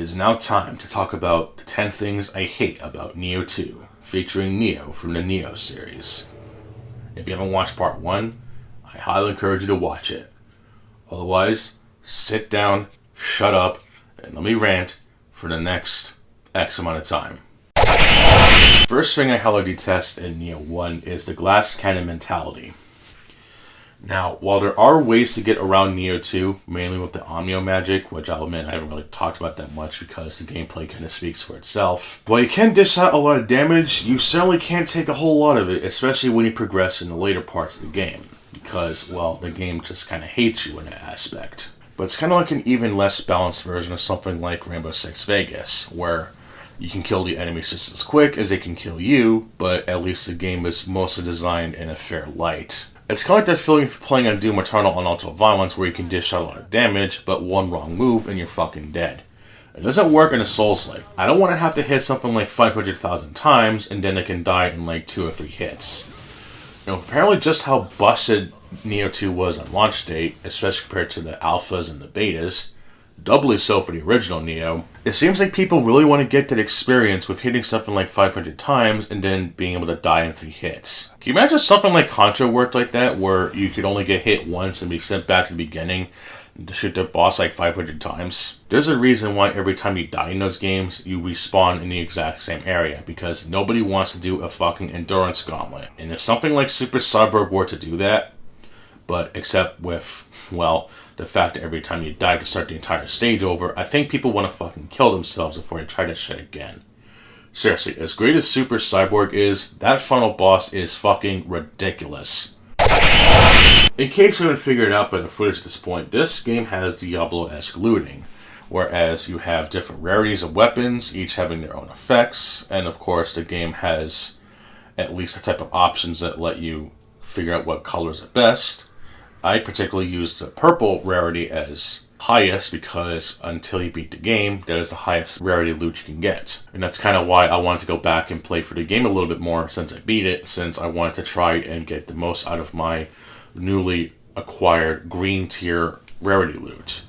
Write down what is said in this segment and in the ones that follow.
is now time to talk about the 10 things I hate about Nioh 2, featuring Nioh from the Nioh series. If you haven't watched part 1, I highly encourage you to watch it. Otherwise, sit down, shut up, and let me rant for the next X amount of time. First thing I highly detest in Nioh 1 is the glass cannon mentality. Now, while there are ways to get around Nioh 2, mainly with the Omnio magic, which I'll admit I haven't really talked about that much because the gameplay kind of speaks for itself. While you can dish out a lot of damage, you certainly can't take a whole lot of it, especially when you progress in the later parts of the game. Because, well, the game just kind of hates you in that aspect. But it's kind of like an even less balanced version of something like Rainbow Six Vegas, where you can kill the enemies just as quick as they can kill you, but at least the game is mostly designed in a fair light. It's kind of like that feeling of playing on Doom Eternal on Ultra Violence where you can dish out a lot of damage, but one wrong move and you're fucking dead. It doesn't work in a Souls-like. I don't want to have to hit something like 500,000 times and then it can die in like 2 or 3 hits. You know, apparently just how busted Nioh 2 was on launch date, especially compared to the alphas and the betas, doubly so for the original Nioh, it seems like people really want to get that experience with hitting something like 500 times and then being able to die in 3 hits. Can you imagine something like Contra worked like that, where you could only get hit once and be sent back to the beginning to shoot the boss like 500 times? There's a reason why every time you die in those games, you respawn in the exact same area, because nobody wants to do a fucking endurance gauntlet. And if something like Super Cyborg were to do that, but except with, well, the fact that every time you die to start the entire stage over, I think people want to fucking kill themselves before they try this shit again. Seriously, as great as Super Cyborg is, that final boss is fucking ridiculous. In case you haven't figured it out by the footage at this point, this game has Diablo-esque looting, whereas you have different rarities of weapons, each having their own effects, and of course the game has at least a type of options that let you figure out what colors are best. I particularly use the purple rarity as highest because until you beat the game, that is the highest rarity loot you can get. And that's kind of why I wanted to go back and play for the game a little bit more since I beat it, since I wanted to try and get the most out of my newly acquired green tier rarity loot.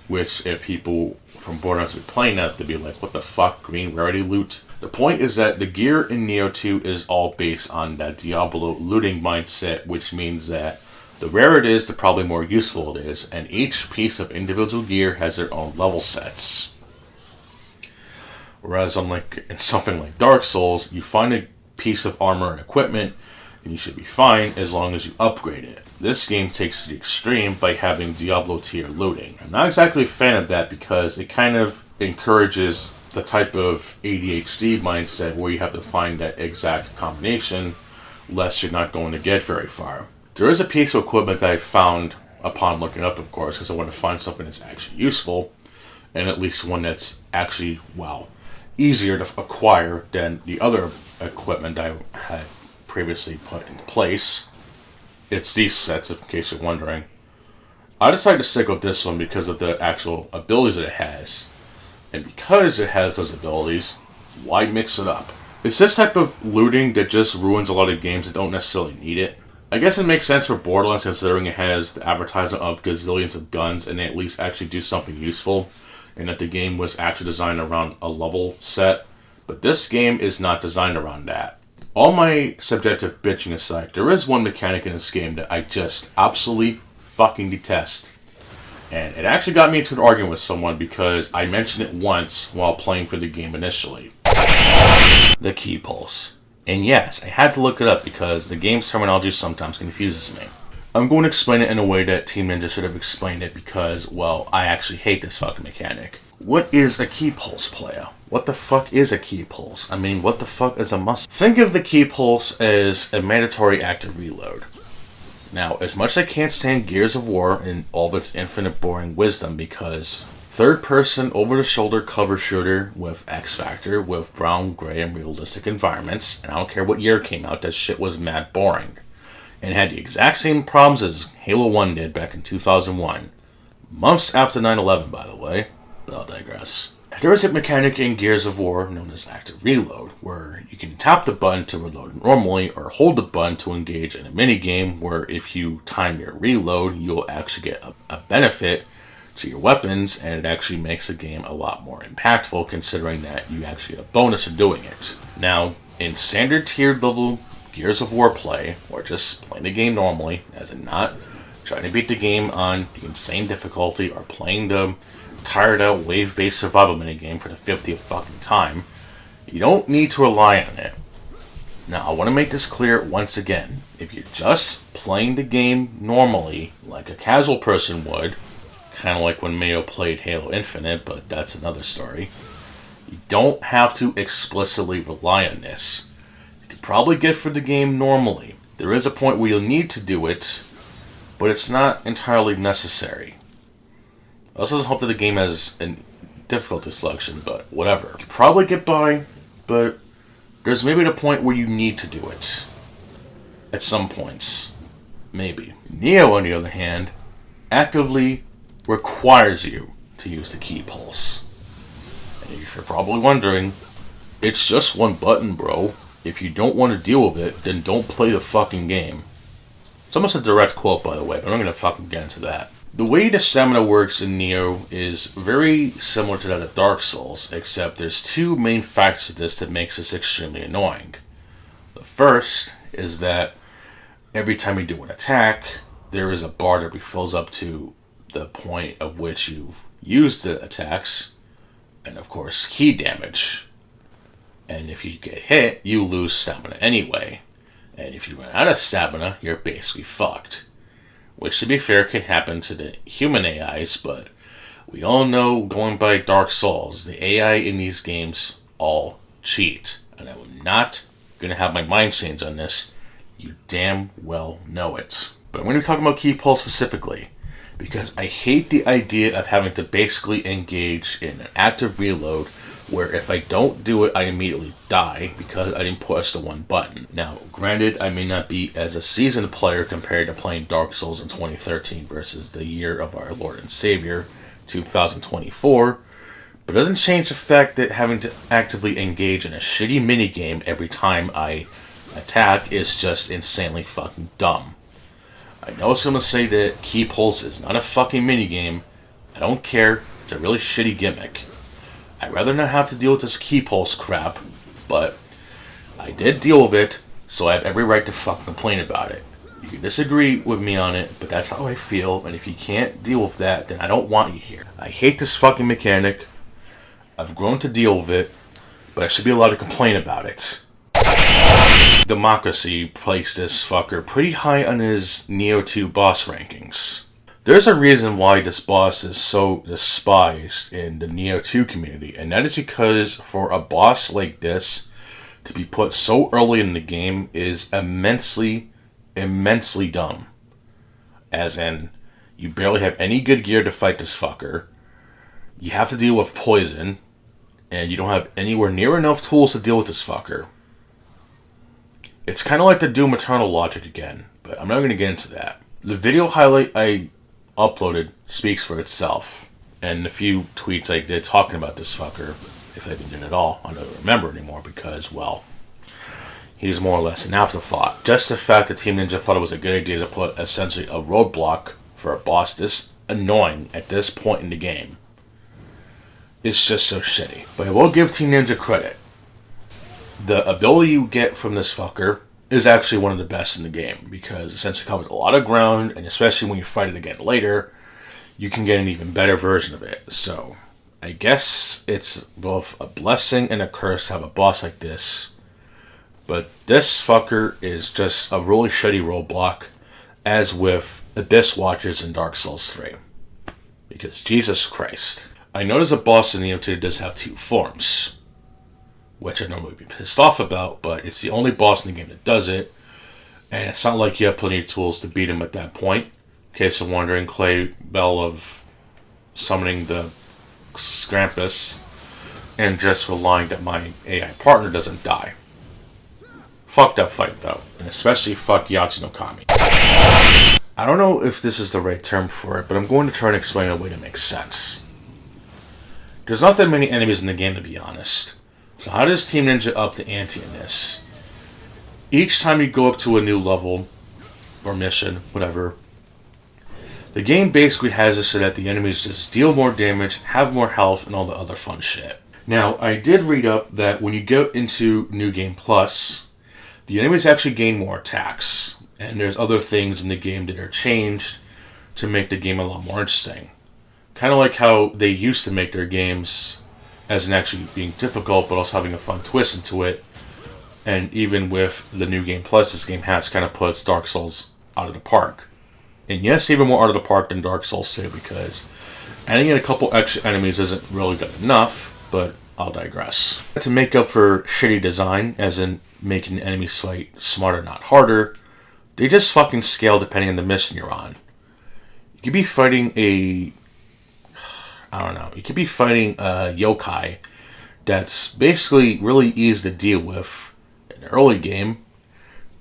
Which, if people from Borderlands would be playing that, they'd be like, what the fuck, green rarity loot? The point is that the gear in Nioh 2 is all based on that Diablo looting mindset, which means that the rarer it is, the probably more useful it is, and each piece of individual gear has their own level sets. Whereas in something like Dark Souls, you find a piece of armor and equipment, and you should be fine as long as you upgrade it. This game takes the extreme by having Diablo tier looting. I'm not exactly a fan of that because it kind of encourages the type of ADHD mindset where you have to find that exact combination, lest you're not going to get very far. There is a piece of equipment that I found upon looking up, of course, because I want to find something that's actually useful, and at least one that's actually, well, easier to acquire than the other equipment I had previously put into place. It's these sets, in case you're wondering. I decided to stick with this one because of the actual abilities that it has. And because it has those abilities, why mix it up? It's this type of looting that just ruins a lot of games that don't necessarily need it. I guess it makes sense for Borderlands considering it has the advertisement of gazillions of guns and they at least actually do something useful, and that the game was actually designed around a level set. But this game is not designed around that. All my subjective bitching aside, there is one mechanic in this game that I just absolutely fucking detest. And it actually got me into an argument with someone because I mentioned it once while playing for the game initially. The key pulse. And yes, I had to look it up because the game's terminology sometimes confuses me. I'm going to explain it in a way that Team Ninja should have explained it because, well, I actually hate this fucking mechanic. What is a key pulse, player? What the fuck is a key pulse? I mean, what the fuck is a must? Think of the key pulse as a mandatory active reload. Now, as much as I can't stand Gears of War in all of its infinite boring wisdom because third-person, over-the-shoulder cover shooter with X Factor, with brown, gray, and realistic environments, and I don't care what year it came out, that shit was mad boring. And had the exact same problems as Halo 1 did back in 2001. Months after 9/11, by the way, but I'll digress. There is a mechanic in Gears of War known as active reload, where you can tap the button to reload normally, or hold the button to engage in a minigame, where if you time your reload, you'll actually get a benefit to your weapons, and it actually makes the game a lot more impactful considering that you actually get a bonus of doing it. Now, in standard tiered level Gears of War play, or just playing the game normally, as in not trying to beat the game on the insane difficulty or playing the tired out wave-based survival minigame for the 50th fucking time, you don't need to rely on it. Now, I want to make this clear once again. If you're just playing the game normally, like a casual person would, kind of like when Nioh played Halo Infinite, but that's another story, you don't have to explicitly rely on this. You can probably get through the game normally. There is a point where you'll need to do it, but it's not entirely necessary. I also doesn't hope that the game has a difficulty selection, but whatever. You can probably get by, but there's maybe the point where you need to do it. At some points. Maybe. Nioh, on the other hand, actively requires you to use the key pulse. And if you're probably wondering, it's just one button, bro. If you don't want to deal with it, then don't play the fucking game. It's almost a direct quote, by the way, but I'm not going to fucking get into that. The way the stamina works in Nioh is very similar to that of Dark Souls, except there's two main factors to this that makes this extremely annoying. The first is that every time you do an attack, there is a bar that refills up to the point of which you've used the attacks, and of course key damage. And if you get hit, you lose stamina anyway. And if you run out of stamina, you're basically fucked. Which, to be fair, can happen to the human AIs, but we all know, going by Dark Souls, the AI in these games all cheat. And I'm not going to have my mind change on this. You damn well know it. But I'm going to talk about Key Pulse specifically, because I hate the idea of having to basically engage in an active reload where if I don't do it, I immediately die because I didn't push the one button. Now, granted, I may not be as a seasoned player compared to playing Dark Souls in 2013 versus the year of our Lord and Savior, 2024, but it doesn't change the fact that having to actively engage in a shitty minigame every time I attack is just insanely fucking dumb. I know someone say that Key Pulse is not a fucking minigame. I don't care. It's a really shitty gimmick. I'd rather not have to deal with this Key Pulse crap, but I did deal with it, so I have every right to fucking complain about it. You can disagree with me on it, but that's how I feel, and if you can't deal with that, then I don't want you here. I hate this fucking mechanic. I've grown to deal with it, but I should be allowed to complain about it. Democracy placed this fucker pretty high on his Nioh 2 boss rankings. There's a reason why this boss is so despised in the Nioh 2 community, and that is because for a boss like this to be put so early in the game is immensely dumb. As in, you barely have any good gear to fight this fucker, you have to deal with poison, and you don't have anywhere near enough tools to deal with this fucker. It's kind of like the Doom Eternal logic again, but I'm not going to get into that. The video highlight I uploaded speaks for itself, and the few tweets I did talking about this fucker, if I even did at all, I don't remember anymore because, well, he's more or less an afterthought. Just the fact that Team Ninja thought it was a good idea to put essentially a roadblock for a boss this annoying at this point in the game is just so shitty. But I will give Team Ninja credit. The ability you get from this fucker is actually one of the best in the game, because it essentially covers a lot of ground, and especially when you fight it again later, you can get an even better version of it. So, I guess it's both a blessing and a curse to have a boss like this, but this fucker is just a really shitty roadblock, as with Abyss Watchers in Dark Souls 3. Because, Jesus Christ. I notice a boss in Nioh 2 does have two forms, which I normally would be pissed off about, but it's the only boss in the game that does it, and it's not like you have plenty of tools to beat him at that point. In case you're wondering, Clay Bell of summoning the Scrampus, and just relying that my AI partner doesn't die. Fuck that fight, though, and especially fuck Yatsu no Kami. I don't know if this is the right term for it, but I'm going to try and explain it in a way that makes sense. There's not that many enemies in the game, to be honest. So how does Team Ninja up the ante in this? Each time you go up to a new level, or mission, whatever, The game basically has it so that the enemies just deal more damage, have more health, and all the other fun shit. Now, I did read up that when you go into New Game Plus, the enemies actually gain more attacks, and there's other things in the game that are changed to make the game a lot more interesting. Kind of like how they used to make their games as in actually being difficult, but also having a fun twist into it. And even with the New Game Plus, this game has kind of puts Dark Souls out of the park. And yes, even more out of the park than Dark Souls 2, because adding in a couple extra enemies isn't really good enough, but I'll digress. To make up for shitty design, as in making the enemies fight smarter, not harder, they just fucking scale depending on the mission you're on. You could be fighting a yokai that's basically really easy to deal with in the early game,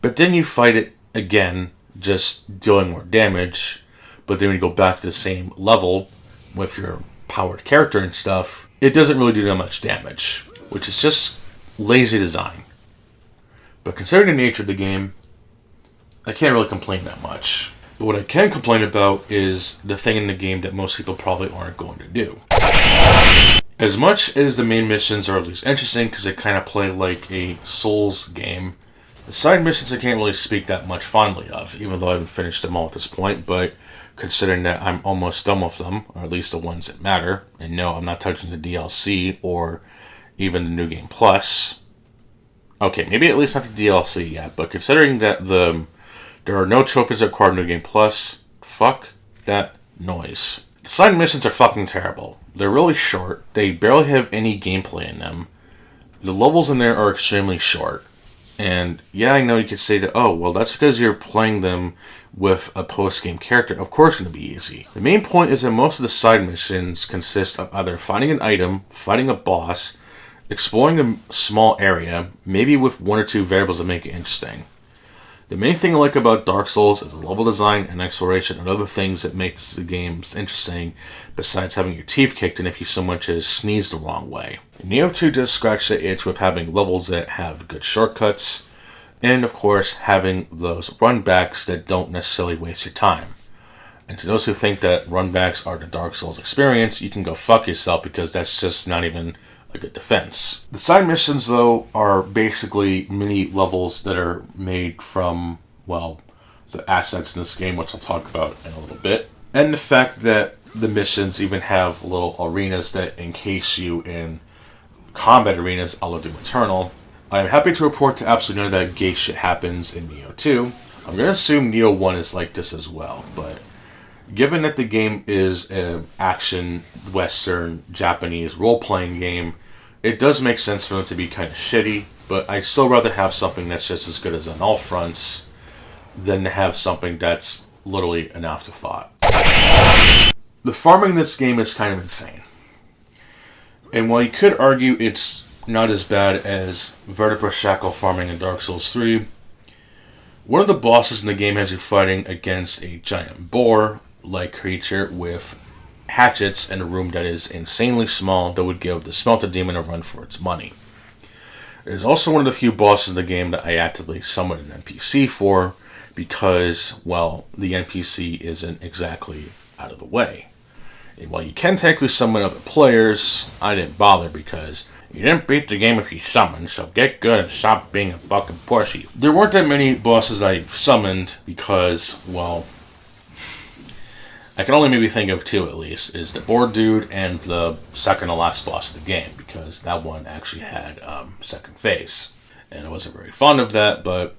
but then you fight it again, just dealing more damage, but then when you go back to the same level with your powered character and stuff, it doesn't really do that much damage, which is just lazy design. But considering the nature of the game, I can't really complain that much. But what I can complain about is the thing in the game that most people probably aren't going to do. As much as the main missions are at least interesting because they kind of play like a Souls game, the side missions I can't really speak that much fondly of, even though I haven't finished them all at this point, but considering that I'm almost done with them, or at least the ones that matter, and no, I'm not touching the DLC or even the New Game Plus. Okay, maybe at least not the DLC yet, but considering that there are no trophies required in New Game Plus, fuck that noise. The side missions are fucking terrible. They're really short, they barely have any gameplay in them. The levels in there are extremely short. And yeah, I know you could say that, oh, well, that's because you're playing them with a post-game character. Of course it's going to be easy. The main point is that most of the side missions consist of either finding an item, fighting a boss, exploring a small area, maybe with one or two variables that make it interesting. The main thing I like about Dark Souls is the level design and exploration and other things that makes the games interesting besides having your teeth kicked in if you so much as sneeze the wrong way. Nioh 2 does scratch the itch with having levels that have good shortcuts and of course having those runbacks that don't necessarily waste your time. And to those who think that runbacks are the Dark Souls experience, you can go fuck yourself because that's just not even a good defense. The side missions, though, are basically mini levels that are made from, well, the assets in this game, which I'll talk about in a little bit. And the fact that the missions even have little arenas that encase you in combat arenas a la Doom Eternal. I'm happy to report that absolutely none of that gay shit happens in Nioh 2. I'm going to assume Nioh 1 is like this as well, but given that the game is an action, Western, Japanese role-playing game, it does make sense for them to be kind of shitty, but I'd still rather have something that's just as good as on all fronts than to have something that's literally an afterthought. The farming in this game is kind of insane. And while you could argue it's not as bad as vertebrate shackle farming in Dark Souls 3, one of the bosses in the game has you fighting against a giant boar-like creature with hatchets in a room that is insanely small that would give the Smelter Demon a run for its money. It is also one of the few bosses in the game that I actively summoned an NPC for because, well, the NPC isn't exactly out of the way. And while you can technically summon other players, I didn't bother because you didn't beat the game if you summoned, so get good and stop being a fucking pussy. There weren't that many bosses I summoned because, well, I can only maybe think of two at least, is the board dude and the second to last boss of the game, because that one actually had second phase. And I wasn't very fond of that, but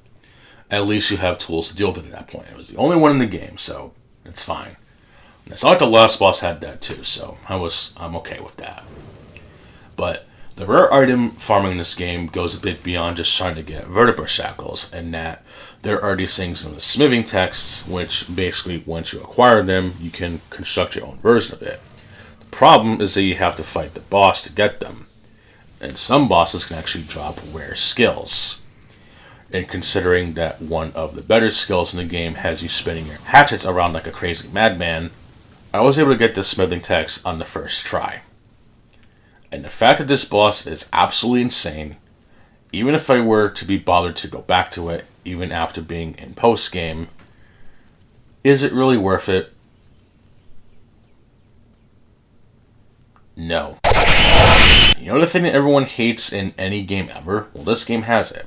at least you have tools to deal with it at that point. It was the only one in the game, so it's fine. And it's not like the last boss had that too, so I'm okay with that. But the rare item farming in this game goes a bit beyond just trying to get vertebra shackles, and that there are these things in the smithing texts, which basically, once you acquire them, you can construct your own version of it. The problem is that you have to fight the boss to get them, and some bosses can actually drop rare skills. And considering that one of the better skills in the game has you spinning your hatchets around like a crazy madman, I was able to get the smithing text on the first try. And the fact that this boss is absolutely insane, even if I were to be bothered to go back to it, even after being in post-game, is it really worth it? No. You know the thing that everyone hates in any game ever? Well, this game has it.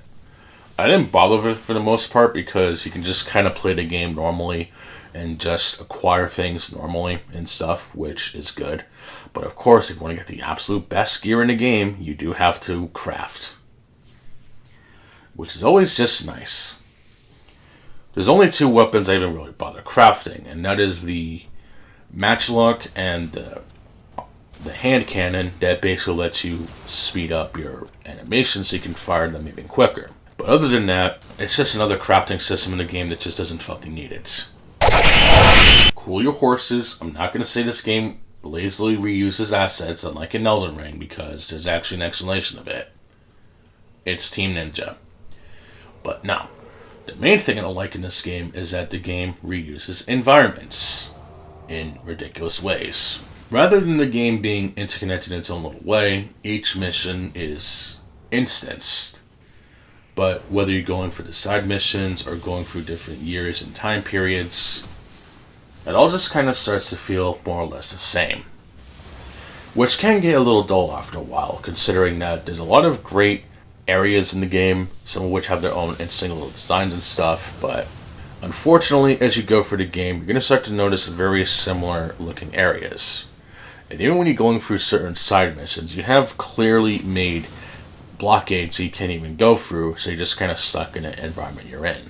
I didn't bother with it for the most part because you can just kind of play the game normally and just acquire things normally and stuff, which is good. But of course, if you want to get the absolute best gear in the game, you do have to craft, which is always just nice. There's only 2 weapons I even really bother crafting, and that is the matchlock and the hand cannon that basically lets you speed up your animation so you can fire them even quicker. But other than that, it's just another crafting system in the game that just doesn't fucking need it. Cool your horses. I'm not going to say this game lazily reuses assets unlike in Elden Ring because there's actually an explanation of it. It's Team Ninja. But no. The main thing I don't like in this game is that the game reuses environments in ridiculous ways. Rather than the game being interconnected in its own little way, each mission is instanced. But whether you're going for the side missions or going through different years and time periods, it all just kind of starts to feel more or less the same. Which can get a little dull after a while, considering that there's a lot of great areas in the game, some of which have their own interesting little designs and stuff, but unfortunately, as you go through the game, you're going to start to notice very similar looking areas. And even when you're going through certain side missions, you have clearly made blockades you can't even go through, so you're just kind of stuck in the environment you're in.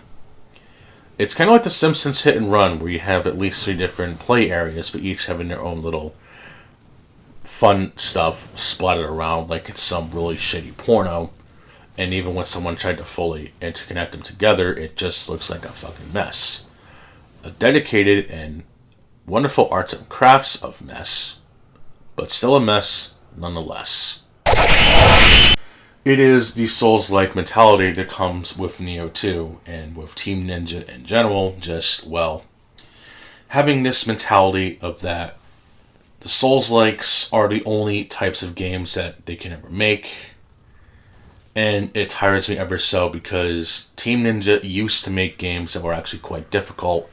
It's kind of like the Simpsons Hit and Run, where you have at least 3 different play areas, but each having their own little fun stuff splattered around like it's some really shitty porno. And even when someone tried to fully interconnect them together, it just looks like a fucking mess. A dedicated and wonderful arts and crafts of mess, but still a mess nonetheless. It is the Souls-like mentality that comes with Nioh 2 and with Team Ninja in general, just, well, having this mentality of that the Souls-likes are the only types of games that they can ever make. And it tires me ever so because Team Ninja used to make games that were actually quite difficult,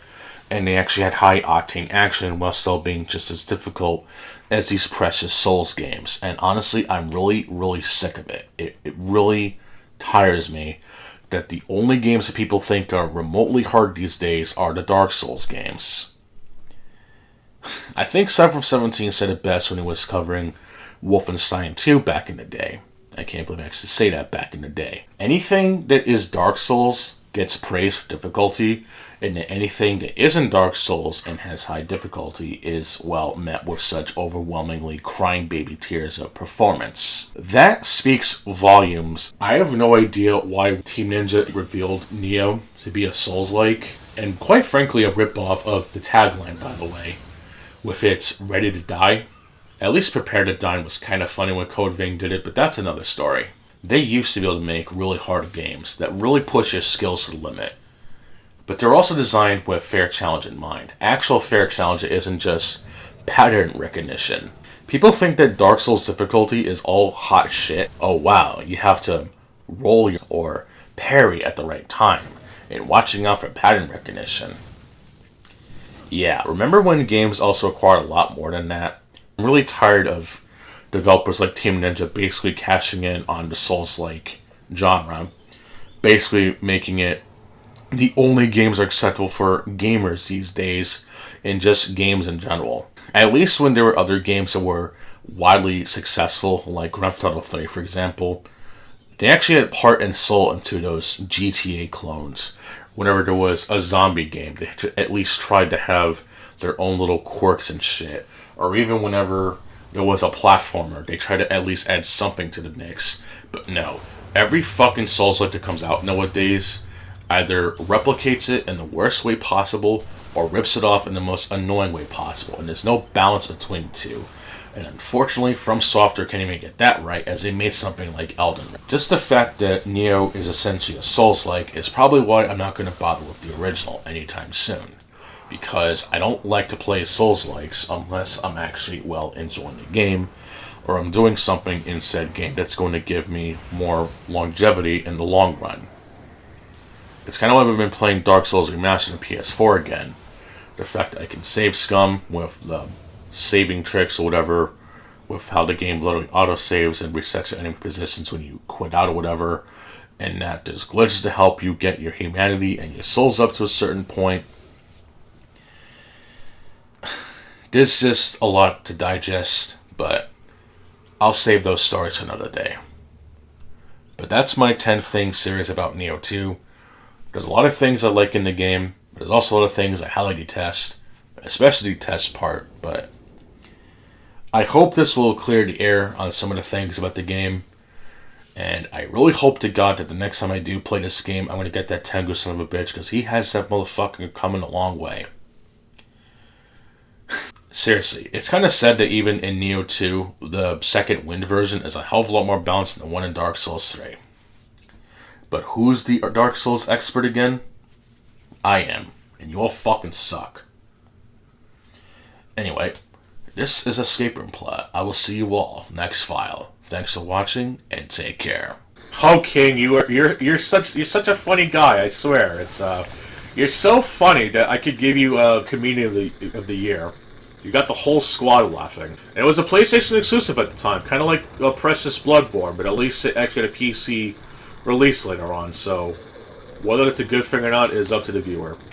and they actually had high octane action while still being just as difficult as these precious Souls games. And honestly, I'm really, really sick of it. It really tires me that the only games that people think are remotely hard these days are the Dark Souls games. I think Cypher17 said it best when he was covering Wolfenstein 2 back in the day. I can't believe I actually say that back in the day. Anything that is Dark Souls gets praised for difficulty, and anything that isn't Dark Souls and has high difficulty is, well, met with such overwhelmingly crying baby tears of performance. That speaks volumes. I have no idea why Team Ninja revealed Nioh to be a Souls-like, and quite frankly a ripoff of the tagline, by the way, with its ready to die. At least Prepare to Die was kind of funny when Code Vein did it, but that's another story. They used to be able to make really hard games that really push your skills to the limit. But they're also designed with fair challenge in mind. Actual fair challenge isn't just pattern recognition. People think that Dark Souls difficulty is all hot shit. Oh wow, you have to roll or parry at the right time, and watching out for pattern recognition. Yeah, remember when games also required a lot more than that? I'm really tired of developers like Team Ninja basically cashing in on the Souls-like genre, basically making it the only games are acceptable for gamers these days, and just games in general. At least when there were other games that were widely successful, like Grand Theft Auto 3, for example, they actually had heart and soul into those GTA clones. Whenever there was a zombie game, they at least tried to have their own little quirks and shit. Or even whenever there was a platformer, they tried to at least add something to the mix. But no, every fucking Souls-like that comes out nowadays either replicates it in the worst way possible or rips it off in the most annoying way possible. And there's no balance between the two. And unfortunately, From Software can't even get that right, as they made something like Elden Ring. Just the fact that Nioh is essentially a Souls-like is probably why I'm not going to bother with the original anytime soon. Because I don't like to play Souls-likes unless I'm actually well enjoying the game, or I'm doing something in said game that's going to give me more longevity in the long run. It's kind of like I've been playing Dark Souls Remastered on PS4 again. The fact that I can save scum with the saving tricks or whatever with how the game literally auto-saves and resets your enemy positions when you quit out or whatever, and that there's glitches to help you get your humanity and your souls up to a certain point. There's just a lot to digest, but I'll save those stories for another day. But that's my 10 things series about Nioh 2. There's a lot of things I like in the game, but there's also a lot of things I highly detest, especially the test part, but I hope this will clear the air on some of the things about the game, and I really hope to God that the next time I do play this game, I'm going to get that Tengu son of a bitch, because he has that motherfucker coming a long way. Seriously, it's kind of sad that even in Nioh 2, the second Wind version is a hell of a lot more balanced than the one in Dark Souls 3. But who's the Dark Souls expert again? I am, and you all fucking suck. Anyway, this is Escape Room Plot. I will see you all next file. Thanks for watching, and take care. Oh, King, you're such a funny guy. I swear, you're so funny that I could give you a Comedian of the Year. You got the whole squad laughing. And it was a PlayStation exclusive at the time, kind of like Precious Bloodborne, but at least it actually had a PC release later on. So whether it's a good thing or not is up to the viewer.